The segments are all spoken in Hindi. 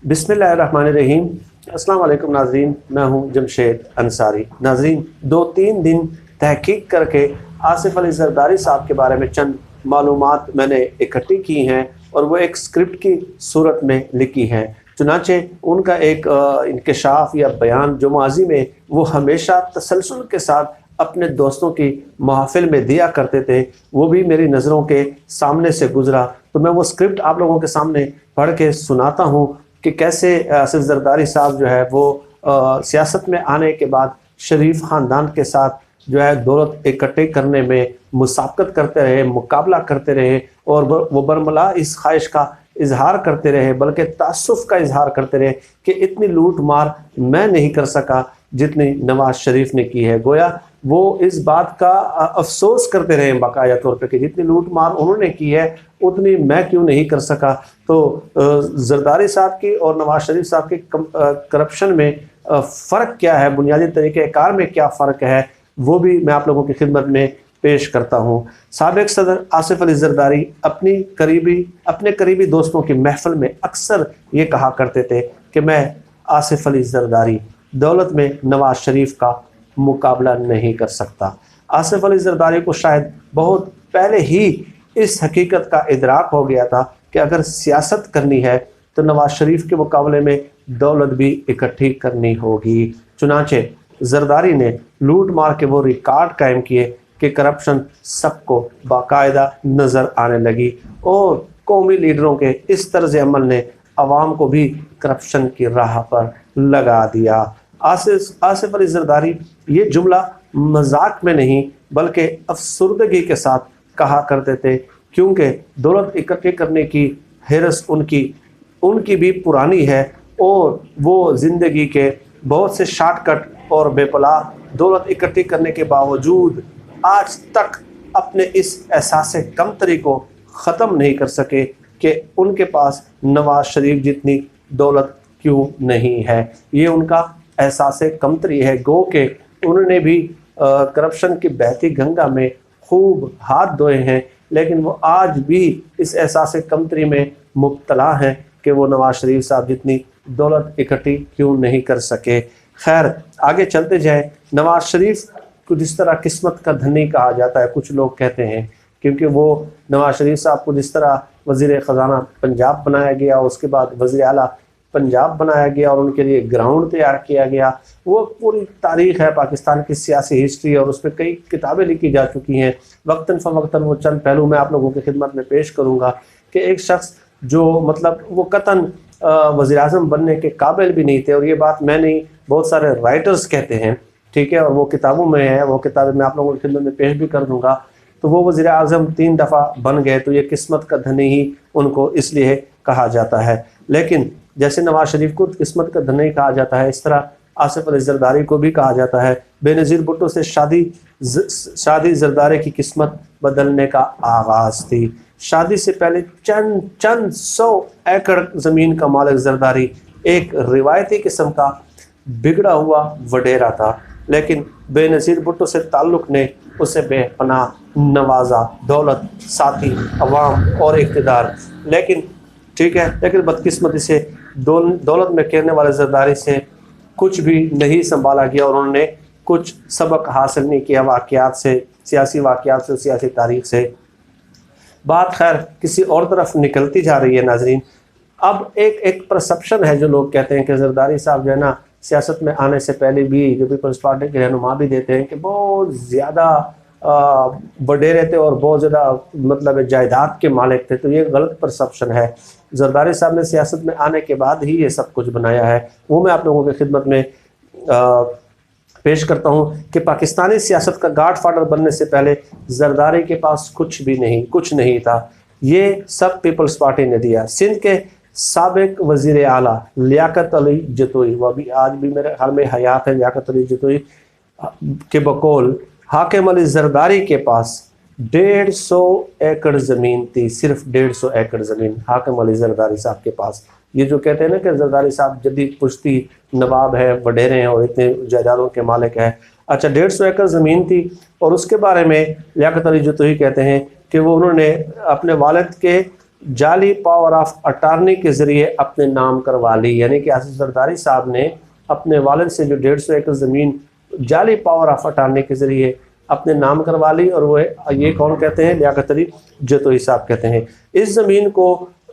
बिस्मिल्लाहिर्रहमानिर्रहीम। अस्सलाम वालेकुम नाज़रीन, मैं हूं जमशेद अंसारी। नाज़रीन, 2-3 दिन तहकीक करके आसिफ अली ज़रदारी साहब के बारे में चंद मालूमात मैंने इकट्ठी की हैं और वो एक स्क्रिप्ट की सूरत में लिखी हैं। चुनांचे उनका एक इंकशाफ या बयान जो माजी में वो हमेशा तसलसल के साथ अपने दोस्तों की महफिल में दिया करते थे, वो भी मेरी नज़रों के सामने से गुज़रा। तो मैं वो स्क्रिप्ट आप लोगों के सामने पढ़ के सुनाता हूँ कि कैसे आसिफ ज़रदारी साहब जो है वो सियासत में आने के बाद शरीफ ख़ानदान के साथ जो है दौलत इकट्ठे करने में मुसाबकत करते रहे, मुकाबला करते रहे और वो बरमला इस ख्वाहिश का इजहार करते रहे, बल्कि तासुफ़ का इजहार करते रहे कि इतनी लूट मार मैं नहीं कर सका जितनी नवाज शरीफ ने की है। गोया वो इस बात का अफसोस करते रहे बाकायदा तौर पे कि जितनी लूट मार उन्होंने की है उतनी मैं क्यों नहीं कर सका। तो ज़रदारी साहब की और नवाज शरीफ साहब के करप्शन में फ़र्क क्या है, बुनियादी तरीक़ेकार में क्या फ़र्क है, वो भी मैं आप लोगों की खिदमत में पेश करता हूँ। साबिक़ सदर आसिफ अली ज़रदारी अपने करीबी दोस्तों की महफिल में अक्सर ये कहा करते थे कि मैं आसिफ अली ज़रदारी दौलत में नवाज शरीफ का मुकाबला नहीं कर सकता। आसिफ अली ज़रदारी को शायद बहुत पहले ही इस हकीकत का इदराक हो गया था कि अगर सियासत करनी है तो नवाज शरीफ के मुकाबले में दौलत भी इकट्ठी करनी होगी। चुनांचे ज़रदारी ने लूट मार के वो रिकॉर्ड कायम किए कि करप्शन सबको बाकायदा नज़र आने लगी और कौमी लीडरों के इस तर्ज अमल ने अवाम को भी करप्शन की राह पर लगा दिया। आसिफ अली ज़रदारी ये जुमला मजाक में नहीं बल्कि अफसुर्दगी के साथ कहा करते थे, क्योंकि दौलत इकट्ठे करने की हिरस उनकी भी पुरानी है और वो ज़िंदगी के बहुत से शॉर्टकट और बेपला दौलत इकट्ठी करने के बावजूद आज तक अपने इस एहसास कमतरी को ख़त्म नहीं कर सके कि उनके पास नवाज शरीफ जितनी दौलत क्यों नहीं है। ये उनका एहसास कमतरी है। गो के उन्होंने भी करप्शन की बहती गंगा में खूब हाथ धोए हैं, लेकिन वो आज भी इस एहसास कमतरी में मुब्तला हैं कि वो नवाज शरीफ साहब जितनी दौलत इकट्ठी क्यों नहीं कर सके। खैर, आगे चलते जाए। नवाज शरीफ को जिस तरह किस्मत का धनी कहा जाता है, कुछ लोग कहते हैं, क्योंकि वो नवाज शरीफ साहब को जिस तरह वज़ीर ख़जाना पंजाब बनाया गया, उसके बाद वज़ीर आला पंजाब बनाया गया और उनके लिए ग्राउंड तैयार किया गया, वो पूरी तारीख़ है पाकिस्तान की सियासी हिस्ट्री और उस पर कई किताबें लिखी जा चुकी हैं। वक्तन फ़वक्तन वो चंद पहलू मैं आप लोगों की खिदमत में पेश करूँगा कि एक शख्स जो मतलब वो कतन वज़ीर-ए-आज़म बनने के काबिल भी नहीं थे, और ये बात मैं नहीं, बहुत सारे राइटर्स कहते हैं, ठीक है, और वो किताबों में है, वो किताबें मैं आप लोगों की खिदमत में पेश भी कर दूँगा। तो वो वज़ीर-ए-आज़म 3 दफ़ा बन गए, तो ये किस्मत का धनी ही उनको इसलिए कहा जाता है। लेकिन जैसे नवाज शरीफ को किस्मत का धनी कहा जाता है, इस तरह आसिफ अली ज़रदारी को भी कहा जाता है। बेनज़ीर भुट्टो से शादी ज़रदारी की किस्मत बदलने का आगाज़ थी। शादी से पहले चंद 100 एकड़ ज़मीन का मालिक ज़रदारी एक रिवायती किस्म का बिगड़ा हुआ वडेरा था, लेकिन बेनज़ीर भुट्टो से ताल्लुक़ ने उसे बेपनाह नवाजा, दौलत, साथी, अवाम और इक़्तिदार। लेकिन ठीक है, लेकिन बदकिस्मती से दौलत में कहने वाले ज़रदारी से कुछ भी नहीं संभाला गया और उन्होंने कुछ सबक हासिल नहीं किया वाक़यात से, सियासी वाक़यात से, सियासी तारीख़ से। बात खैर किसी और तरफ निकलती जा रही है नाज़रीन। अब एक परसेप्शन है, जो लोग कहते हैं कि ज़रदारी साहब जो है ना सियासत में आने से पहले भी, जो पीपल्स पार्टी के रहनुमा भी देते हैं, कि बहुत ज़्यादा वडेरे थे और बहुत ज़्यादा मतलब जायदाद के मालिक थे। तो ये गलत परसेप्शन है। ज़रदारी साहब ने सियासत में आने के बाद ही ये सब कुछ बनाया है। वो मैं आप लोगों की खिदमत में पेश करता हूँ कि पाकिस्तानी सियासत का गॉडफादर बनने से पहले ज़रदारी के पास कुछ नहीं था। ये सब पीपल्स पार्टी ने दिया। सिंध के साबिक़ वज़ीर आला लियाकत अली जतोई, वह भी आज भी मेरे ख्याल में हयात है, लियाकत अली जतोई के बकौल हाकिम अली ज़रदारी के पास 150 एकड़ ज़मीन थी, सिर्फ 150 एकड़ ज़मीन हाकिम अली ज़रदारी साहब के पास। ये जो कहते हैं ना कि ज़रदारी साहब जदीद पुश्ती नवाब है, वडेरे हैं और इतने जायदादों के मालिक हैं। अच्छा, 150 एकड़ ज़मीन थी और उसके बारे में लियाकत अली जतोई कहते हैं कि वो उन्होंने अपने वालिद के जाली पावर ऑफ अटारनी के ज़रिए अपने नाम करवा ली। यानी कि आसिफ जरदारी साहब ने अपने वालिद से जो 150 एकड़ ज़मीन जाली पावर ऑफ अटारनी के ज़रिए अपने नाम करवा ली, और वो ये कौन कहते हैं? लियाकत अली जतोई साहब कहते हैं। इस ज़मीन को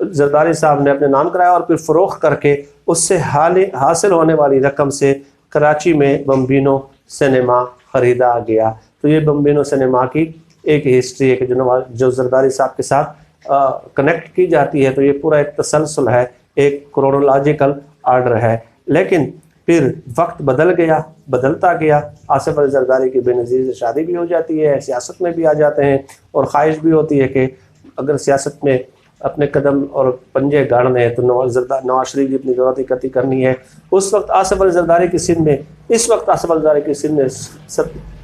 जरदारी साहब ने अपने नाम कराया और फिर फ़रोख्त करके उससे हासिल होने वाली रकम से कराची में बम्बिनो सिनेमा ख़रीदा गया। तो ये बम्बिनो सिनेमा की एक हिस्ट्री है कि जो जरदारी साहब के साथ कनेक्ट की जाती है। तो ये पूरा एक तसलसल है, एक क्रोनोलॉजिकल आर्डर है। लेकिन फिर वक्त बदलता गया। आसिफ अली जरदारी की बेनज़ीर से शादी भी हो जाती है, सियासत में भी आ जाते हैं, और ख्वाहिश भी होती है कि अगर सियासत में अपने कदम और पंजे गाड़ने हैं तो नवाज शरीफ की अपनी ज़रूरत इकट्ठी करनी है। उस वक्त आसिफ अली जरदारी की सिंध में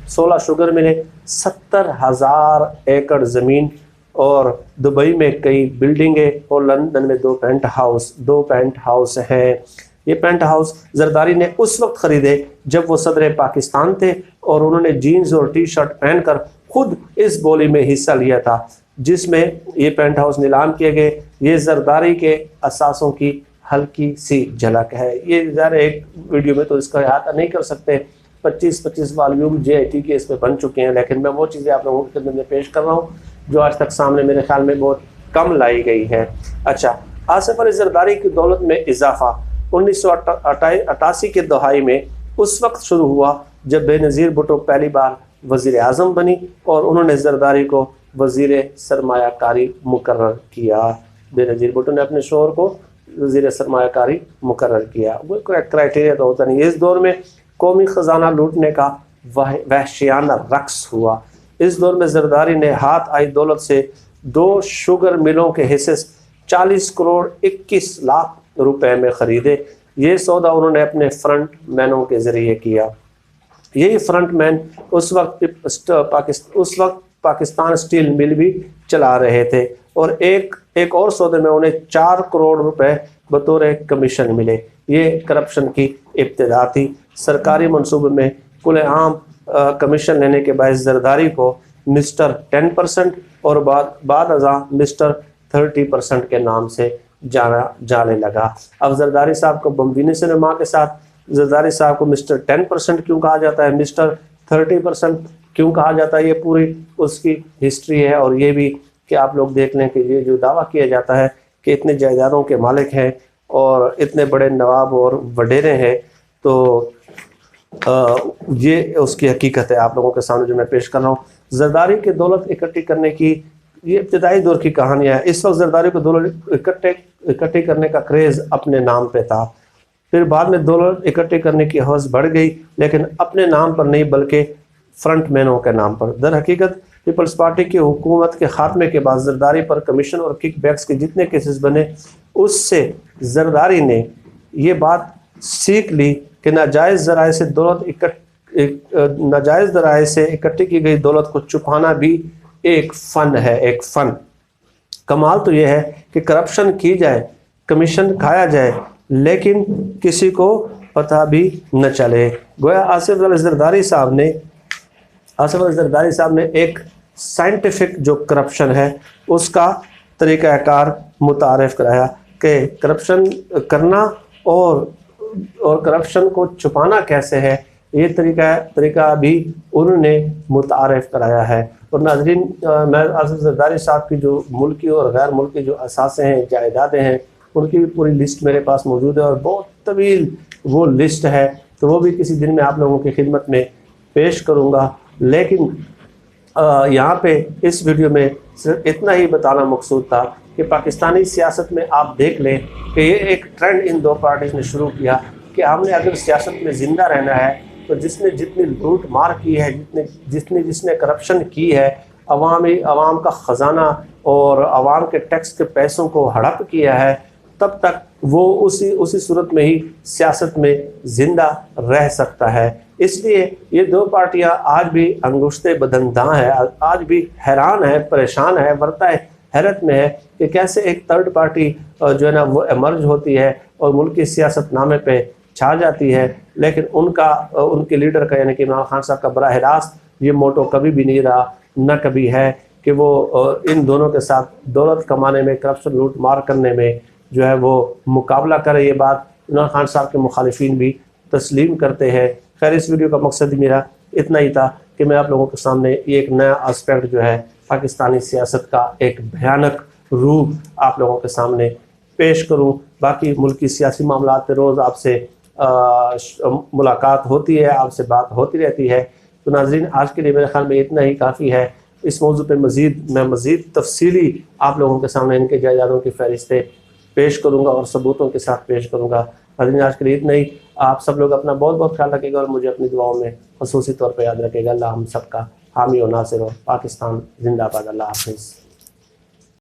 16 शुगर मिले, 70,000 एकड़ ज़मीन, और दुबई में कई बिल्डिंगें, और लंदन में 2 पेंट हाउस हैं। ये पेंट हाउस जरदारी ने उस वक्त ख़रीदे जब वो सदर पाकिस्तान थे, और उन्होंने जीन्स और टी शर्ट पहनकर खुद इस बोली में हिस्सा लिया था जिसमें ये पेंट हाउस नीलाम किए गए। ये जरदारी के असासों की हल्की सी झलक है। ये ज़रा एक वीडियो में तो इसका अहाता नहीं कर सकते, 25 वॉल्यूम JIT के इस पर बन चुके हैं, लेकिन मैं वो चीज़ें आप लोगों की खिदमत में पेश कर रहा हूँ जो आज तक सामने मेरे ख्याल में बहुत कम लाई गई है। अच्छा, आसिफ अली जरदारी की दौलत में इजाफा 1988 के दहाई में उस वक्त शुरू हुआ जब बेनज़ीर भुट्टो पहली बार वज़ीर आज़म बनी, और उन्होंने जरदारी को वज़ीर सरमायाकारी मुकर्रर किया। बेनज़ीर भुट्टो ने अपने शोहर को वज़ीर सरमायाकारी मुकर्रर किया। वो क्राइटेरिया तो होता नहीं। इस दौर में कौमी ख़जाना लूटने का वहशियाना रक्स हुआ। इस दौर में जरदारी ने हाथ आई दौलत से 2 शुगर मिलों के हिस्से 40 करोड़ 21 लाख रुपए में ख़रीदे। ये सौदा उन्होंने अपने फ्रंट मैनों के ज़रिए किया। यही फ्रंट मैन उस वक्त पाकिस्तान स्टील मिल भी चला रहे थे, और एक और सौदे में उन्हें 4 करोड़ रुपए बतौर कमीशन मिले। ये करप्शन की इब्तिदा थी। सरकारी मंसूबे में खुलेआम कमीशन लेने के बाद जरदारी को मिस्टर 10% और बाद अज़ां मिस्टर 30% के नाम से जाने लगा। अब जरदारी साहब को बम्बिनो सिनेमा के साथ जरदारी साहब को मिस्टर 10% क्यों कहा जाता है, मिस्टर 30% क्यों कहा जाता है, ये पूरी उसकी हिस्ट्री है। और ये भी कि आप लोग देख लें कि ये जो दावा किया जाता है कि इतने जायदादों के मालिक हैं और इतने बड़े नवाब और वडेरे हैं, तो ये उसकी हकीकत है आप लोगों के सामने जो मैं पेश कर रहा हूँ। जरदारी की दौलत इकट्ठी करने की ये इब्तदाई दौर की कहानियाँ है। इस वक्त जरदारी को दौलत इकट्ठी करने का क्रेज़ अपने नाम पे था। फिर बाद में दौलत इकट्ठी करने की हवस बढ़ गई, लेकिन अपने नाम पर नहीं बल्कि फ्रंट मैनों के नाम पर। दर हकीकत पीपल्स पार्टी की हुकूमत के खात्मे के बाद जरदारी पर कमीशन और किकबैक्स के जितने केसेस बने, उससे जरदारी ने ये बात सीख ली कि नाजायज़ ज़राए से इकट्ठी की गई दौलत को छुपाना भी एक फ़न है, एक फ़न। कमाल तो यह है कि करप्शन की जाए, कमीशन खाया जाए, लेकिन किसी को पता भी न चले। गोया आसिफ अली जरदारी साहब ने एक साइंटिफिक जो करप्शन है उसका तरीक़ाकार मुतारिफ़ कराया कि करप्शन करना और करप्शन को छुपाना कैसे है, ये तरीका भी उन्होंने मुतारिफ़ कराया है। और नाज़रीन, मैं आसिफ जरदारी साहब की जो मुल्की और गैर मुल्की जो असासे हैं, जायदादें हैं, उनकी भी पूरी लिस्ट मेरे पास मौजूद है और बहुत तवील वो लिस्ट है, तो वो भी किसी दिन मैं आप लोगों की खिदमत में पेश करूँगा। लेकिन यहाँ पे इस वीडियो में सिर्फ इतना ही बताना मकसूद था कि पाकिस्तानी सियासत में आप देख लें कि ये एक ट्रेंड इन दो पार्टीज़ ने शुरू किया कि हमने अगर सियासत में ज़िंदा रहना है तो जिसने जितनी लूट मार की है, जिसने करप्शन की है, अवाम का ख़जाना और अवाम के टैक्स के पैसों को हड़प किया है, तब तक वो उसी सूरत में ही सियासत में ज़िंदा रह सकता है। इसलिए ये दो पार्टियां आज भी अंगुश्ते बदनदां है, आज भी हैरान है, परेशान है, वर्ता हैरत में है कि कैसे एक थर्ड पार्टी जो है ना वो एमर्ज होती है और मुल्क की सियासत नामे पे छा जाती है, लेकिन उनके लीडर का यानी कि इमरान खान साहब का बराह रास्त ये मोटो कभी भी नहीं रहा, न कभी है कि वो इन दोनों के साथ दौलत कमाने में, करप्शन लूट मार करने में जो है वो मुकाबला करे। ये बात इमरान खान साहब के मुखालिफिन भी तस्लीम करते हैं। खैर, इस वीडियो का मकसद मेरा इतना ही था कि मैं आप लोगों के सामने ये एक नया एस्पेक्ट जो है पाकिस्तानी सियासत का एक भयानक रूप आप लोगों के सामने पेश करूं। बाकी मुल्क की सियासी मामला पे रोज़ आपसे मुलाकात होती है, आपसे बात होती रहती है। तो नाज़रीन, आज के लिए मेरे ख्याल में इतना ही काफ़ी है। इस मौजू पे मैं मज़ीद तफसीली आप लोगों के सामने इनके जायदादों की फहरिस्तें पेश करूँगा और सबूतों के साथ पेश करूँगा। नाज़रीन, आज के लिए इतना ही। आप सब लोग अपना बहुत बहुत ख्याल रखिएगा और मुझे अपनी दुआओं में ख़ुसूसी तौर पर याद रखिएगा। अल्लाह हम सब का हामी और नासिर हो। पाकिस्तान जिंदाबाद। अल्लाह हाफिज़।